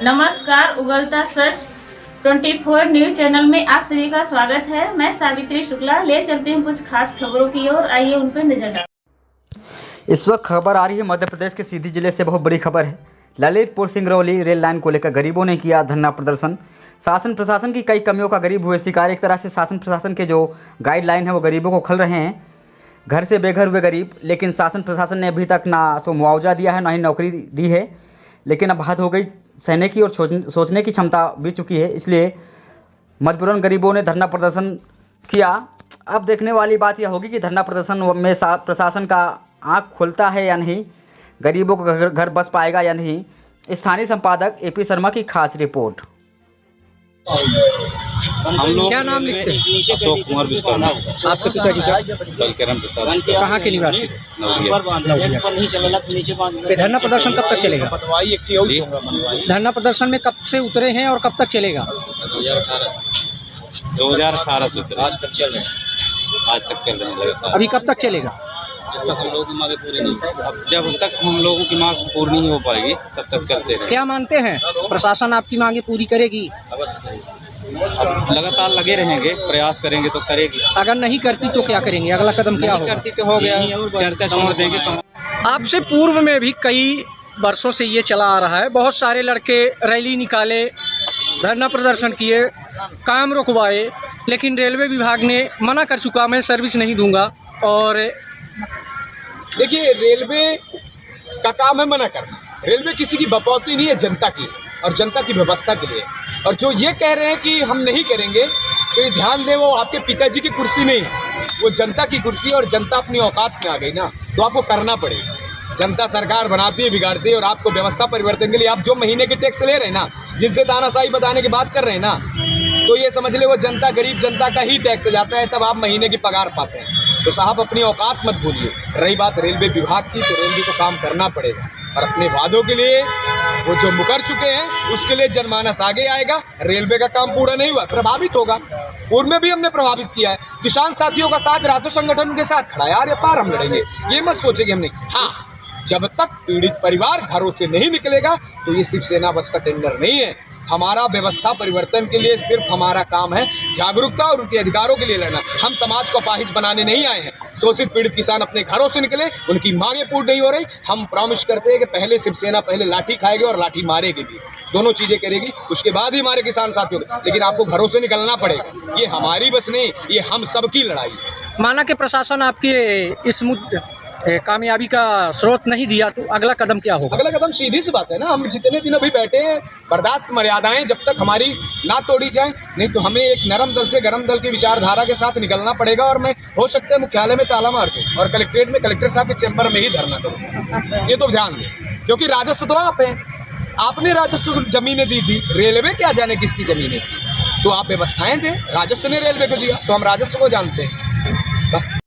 नमस्कार, उगलता सच 24 news channel में आप सभी का स्वागत है। मैं सावित्री शुक्ला ले चलती हूँ कुछ खास खबरों की ओर। आइए उन पर नजर डालें। इस वक्त खबर आ रही है मध्य प्रदेश के सीधी जिले से। बहुत बड़ी खबर है। ललितपुर सिंगरौली रेल लाइन को लेकर गरीबों ने किया धरना प्रदर्शन। शासन प्रशासन की कई कमियों का गरीब हुए शिकार। एक तरह से शासन प्रशासन के जो गाइडलाइन है वो गरीबों को खल रहे हैं। घर से बेघर हुए गरीब, लेकिन शासन प्रशासन ने अभी तक ना तो मुआवजा दिया है ना ही नौकरी दी है। लेकिन अब हद हो गई सहने की और सोचने की क्षमता बीत चुकी है। इसलिए मजबूरन गरीबों ने धरना प्रदर्शन किया। अब देखने वाली बात यह होगी कि धरना प्रदर्शन में प्रशासन का आंख खुलता है या नहीं, गरीबों को घर बस पाएगा या नहीं। स्थानीय संपादक एपी शर्मा की खास रिपोर्ट। हम लोग क्या नाम लिखते हैं? अशोक कुमार विश्वकर्मा। आपके पिताजी का? बलकरम प्रसाद। कहाँ के निवासी? ये धरना प्रदर्शन कब तक चलेगा? धरना प्रदर्शन में कब से उतरे हैं और कब तक चलेगा? 2018 से आज तक चल रहे हैं लगातार। अभी कब तक चलेगा? जब तक हम लोगों की मांगे पूरी नहीं, जब तक हम लोगों की मांग पूरी नहीं हो पाएगी तब तक चलते रहेंगे। क्या मानते हैं प्रशासन आपकी मांगे पूरी करेगी? अब लगातार लगे रहेंगे, प्रयास करेंगे तो करेगी। अगर नहीं करती तो क्या करेंगे? अगला कदम क्या होगा? करती तो हो गया, चर्चा छोड़ देंगे। आपसे पूर्व में भी कई वर्षों से ये चला आ रहा है। बहुत सारे लड़के रैली निकाले, धरना प्रदर्शन किए, काम रुकवाए, लेकिन रेलवे विभाग ने मना कर चुका, मैं सर्विस नहीं दूंगा। और देखिए, रेलवे का काम है मना करना। रेलवे किसी की बपौती नहीं है, जनता की और जनता की व्यवस्था के लिए। और जो ये कह रहे हैं कि हम नहीं करेंगे, तो ये ध्यान दें, वो आपके पिताजी की कुर्सी नहीं है, वो जनता की कुर्सी है। और जनता अपनी औकात में आ गई ना, तो आपको करना पड़ेगा। जनता सरकार बनाती है, बिगाड़ती है। और आपको व्यवस्था परिवर्तन के लिए आप जो महीने के टैक्स ले रहे हैं ना, जिनसे तानाशाही बताने की बात कर रहे हैं ना, तो ये समझ ले वो जनता, गरीब जनता का ही टैक्स जाता है, तब आप महीने की पगार पाते हैं। तो साहब अपनी औकात मत भूलिए। रही बात रेलवे विभाग की, तो रेलवे को काम करना पड़ेगा और अपने वादों के लिए वो जो मुकर चुके हैं उसके लिए जनमानस आगे आएगा। रेलवे का काम पूरा नहीं हुआ, प्रभावित होगा। पूर्व में भी हमने प्रभावित किया है। किसान साथियों का साथ रातों संगठन के साथ खड़ा, यार ये पार हम लड़ेंगे, ये मत सोचेंगे हमने। हाँ, जब तक पीड़ित परिवार घरों से नहीं निकलेगा तो ये शिवसेना बस का टेंडर नहीं है। हमारा व्यवस्था परिवर्तन के लिए सिर्फ हमारा काम है जागरूकता और उनके अधिकारों के लिए लड़ना। हम समाज को अपाहिज बनाने नहीं आए हैं। शोषित पीड़ित किसान अपने घरों से निकले, उनकी मांगें पूरी नहीं हो रही। हम प्रॉमिस करते हैं कि पहले शिवसेना पहले लाठी खाएगी और लाठी मारेगी भी, दोनों चीज़ें करेगी, उसके बाद ही हमारे किसान साथियों को। लेकिन आपको घरों से निकलना पड़ेगा। ये हमारी बस नहीं, ये हम सबकी लड़ाई है। माना कि प्रशासन आपके इस कामयाबी का स्रोत नहीं दिया, तो अगला कदम क्या होगा? अगला कदम सीधी सी बात है ना, हम जितने दिन अभी बैठे हैं, बर्दाश्त मर्यादाएं जब तक हमारी ना तोड़ी जाए, नहीं तो हमें एक नरम दल से गरम दल की विचारधारा के साथ निकलना पड़ेगा। और मैं हो सकता है मुख्यालय में ताला मार दूं और कलेक्ट्रेट में कलेक्टर साहब के चैम्बर में ही धरना करूँ। ये तो ध्यान दें, क्योंकि राजस्व तो आप हैं, आपने राजस्व जमीनें दी थी, रेलवे क्या जाने किसकी जमीनें थी। तो आप व्यवस्थाएं दें, राजस्व ने रेलवे को दिया, तो हम राजस्व को जानते हैं बस।